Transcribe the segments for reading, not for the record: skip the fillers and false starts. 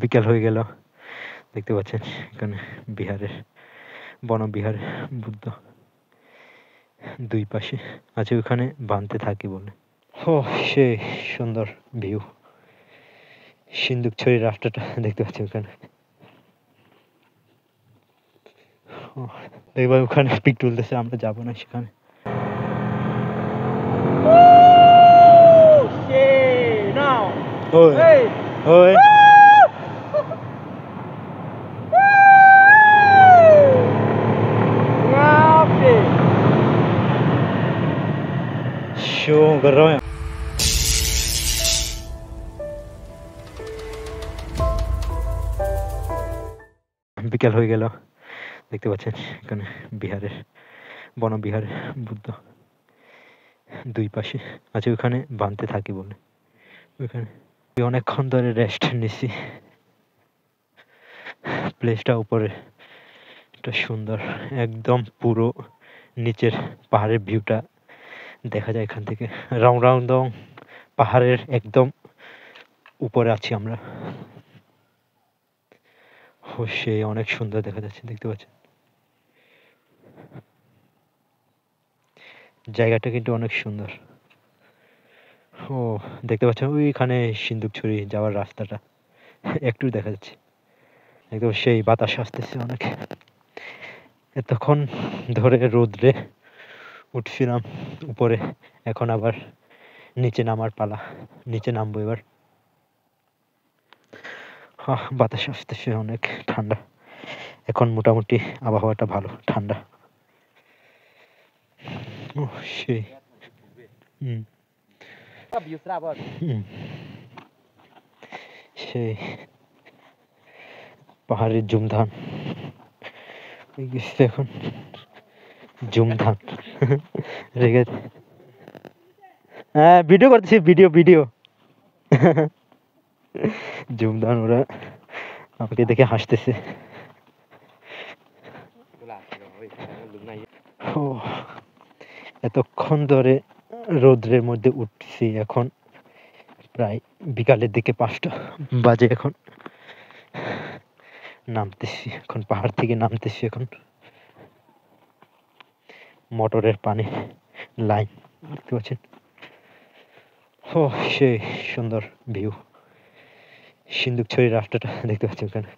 বিকেল হয়ে গেল, দেখতে পাচ্ছেন এখানে বিহারের বনবিহার বুদ্ধ দুই পাশে আছে, ওখানে বানতে থাকি বলে। ও সে সুন্দর ভিউ, সিন্দুকছড়ি রাস্তাটা দেখতে পাচ্ছি ওখানে। এবার ওখানে পিক তুলতেছে, আমরা যাবো না সেখানে। शो कर रहा हूँ। বিকেল হয়ে গেল, দেখতে পাচ্ছেন এখানে বিহারের বনবিহার বুদ্ধ দুই পাশে আছে, ওখানে বানতে থাকি বলে। ওখানে অনেকক্ষণ ধরে রেস্ট নিছি। প্লেসটা উপরে একটা সুন্দর, একদম পুরো নিচের পাহাড়ের ভিউটা দেখা যায় এখান থেকে। রাউন্ডং পাহাড়ের একদম উপরে আছি আমরা। সে অনেক সুন্দর দেখা যাচ্ছে, দেখতে পাচ্ছেন জায়গাটা কিন্তু অনেক সুন্দর। ও দেখতে পাচ্ছেন ওইখানে সিন্দুকছড়ি যাওয়ার রাস্তাটা একটু দেখা যাচ্ছে, একদম সেই বাতাস আসতেছে অনেক। এতক্ষণ ধরে রোদ্রে উঠছিলাম উপরে, এখন আবার নিচে নামার পালা। নিচে নামবো এবার। বাতাস আসতেছে অনেক ঠান্ডা, এখন মোটামুটি আবহাওয়াটা ভালো, ঠান্ডা। ও সেই সেই পাহাড়ের জুমধান এখন জুমধান রেগে। হ্যাঁ ভিডিও করতেছি, ভিডিও ভিডিও জুমধান, ওরা আমাকে দেখে হাসতেছে। ও এতক্ষণ ধরে রৌদ্রের মধ্যে উঠছি, এখন প্রায় বিকালের দিকে 5টা বাজে। এখন নামতেছি, এখন পাহাড় থেকে নামতেছি। এখন মোটরের পানি লাইন দেখতে পাচ্ছেন। ও সেই সুন্দর ভিউ, সিন্দুকছড়ি রাস্তাটা দেখতে পাচ্ছি ওখানে।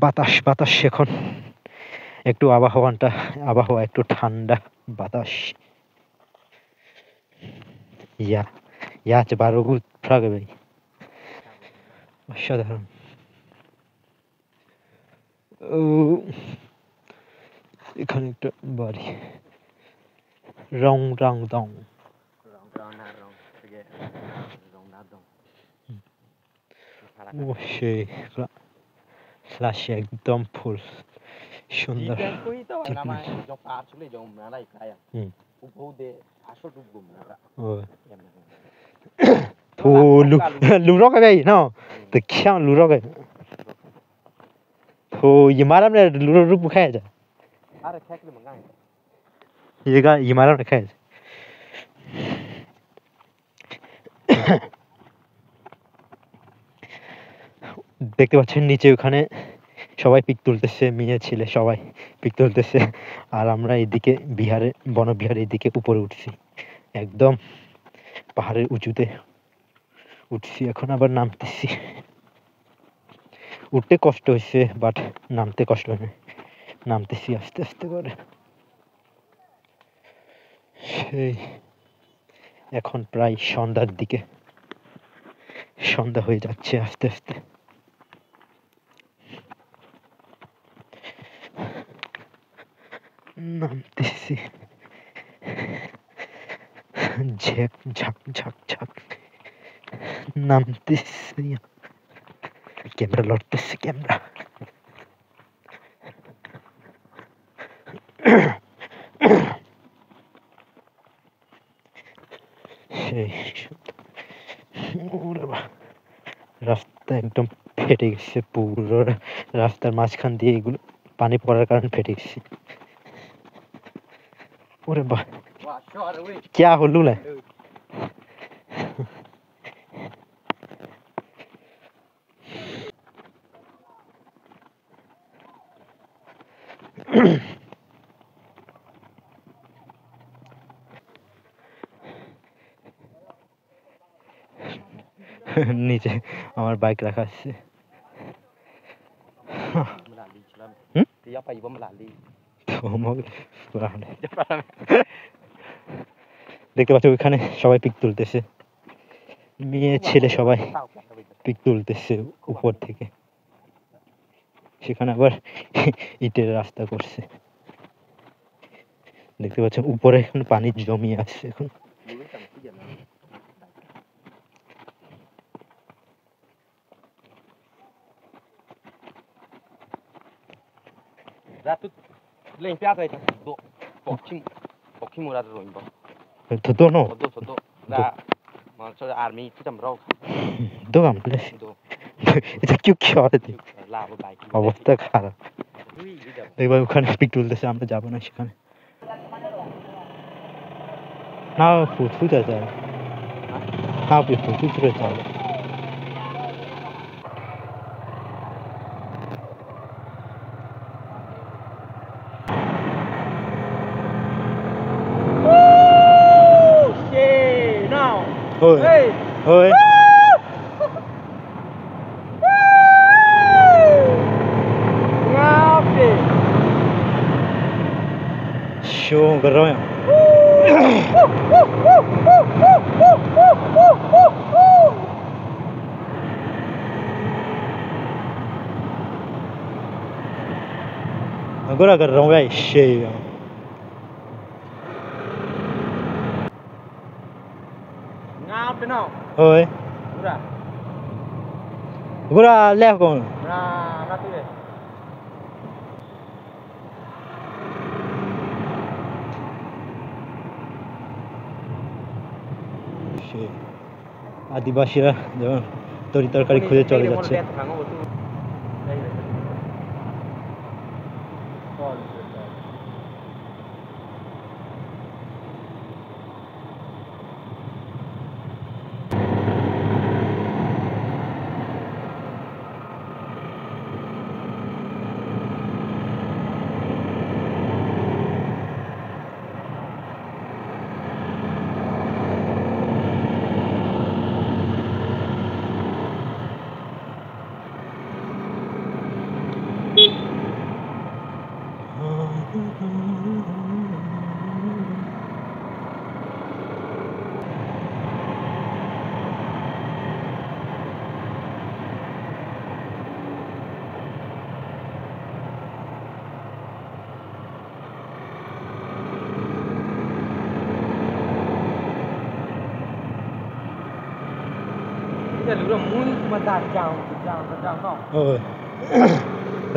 বাতাস বাতাস, এখন একটু আবহাওয়া একটু ঠান্ডা, বাতাস। ইয়া আছে 12 গুণ ফ্রাগে ভাই, অসাধারণ। ও এখানে একটা বাড়ি, রং রং দং। ও সেই ফ্ল্যাশে একদম ফুল সুন্দর। lúa cái này nó từ khéo lúa cái thôi gì mà lắm này lúa rút một khe rồi gì mà lắm này khe দেখতে পাচ্ছেন নিচে ওখানে সবাই পিক তুলতেছে, মেয়ে ছেলে সবাই পিক তুলতেছে। আর আমরা এদিকে বনবিহারের এদিকে উপরে উঠছি, একদম পাহাড়ের উঁচুতে উঠছি। এখন আবার নামতেছি। উঠতে কষ্ট হয়েছে, বাট নামতে কষ্ট হয় না। নামতেছি আস্তে আস্তে করে। সেই এখন প্রায় সন্ধ্যার দিকে, সন্ধ্যা হয়ে যাচ্ছে আস্তে আস্তে। নামতেছি, ঝাক ঝাক ঝাক ঝাক নামতেছি। ক্যামেরা লড়তেছে, ক্যামেরা। সেই রাস্তা একদম ফেটে গেছে পুরো, রাস্তার মাঝখান দিয়ে এগুলো পানি পড়ার কারণে ফেটে গেছি। ওরে বাহ, क्या हुलूल है। নিচে আমার বাইক রাখা আছে। দেখতে পাচ্ছ ওইখানে সবাই পিক তুলতেছে, মেয়ে ছেলে সবাই পিক তুলতেছে উপর থেকে। সেখানে আবার ইটের রাস্তা করছে। দেখতে পাচ্ছ উপরে এখন পানি জমিয়ে আছে এখন। এটা কেউ কি অবস্থা খারাপ। দেখবার ওখানে পিক তুলতেছে, আমরা যাবো না সেখানে। না ফুচফুচা চাই, না ফুচফুচা চাই। Ôi, ôi. Show garo ya. Agora garrão é cheio. Oi. Gura left con. আদিবাসীরা যেমন তরি তরকারি খুঁজে চলে যাচ্ছে।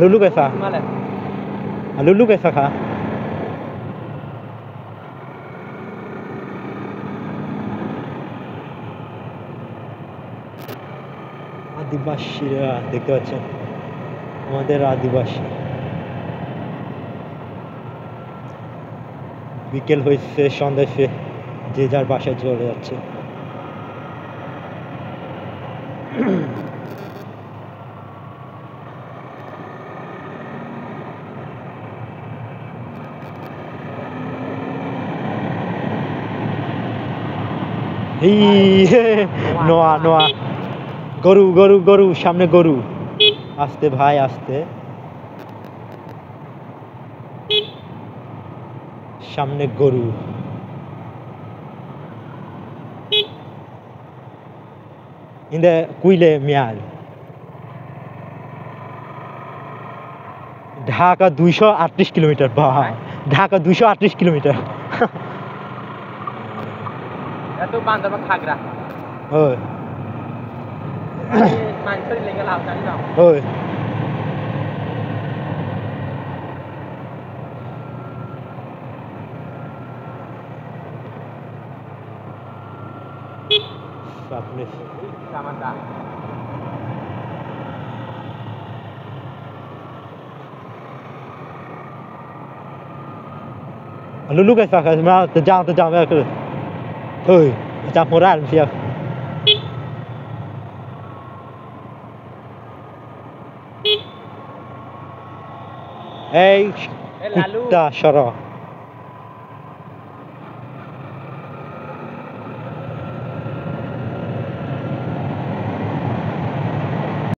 Lulu कैसा? Lulu कैसा खा? আদিবাসীরা দেখতে পাচ্ছেন, আমাদের আদিবাসী। বিকেল হয়েছে, সন্ধ্যা হয়েছে, যে যার বাসায় চলে যাচ্ছে। নোয়া নোয়া গরু গরু গরু, সামনে গরু। আস্তে ভাই আস্তে, সামনে গরু। ইন্দে কুইলে মিয়াল। ঢাকা 238 কিলোমিটার। বাহ, ঢাকা 238 কিলোমিটার। এত বান্দরবান খাগড়া। ওই মানসরি লেগে লাভ জানি না। ওই সামনে সামাদা। Lulu guys pakai semua terjang ya ke. Oi, campuran siap. Eh, lalu kuda syara.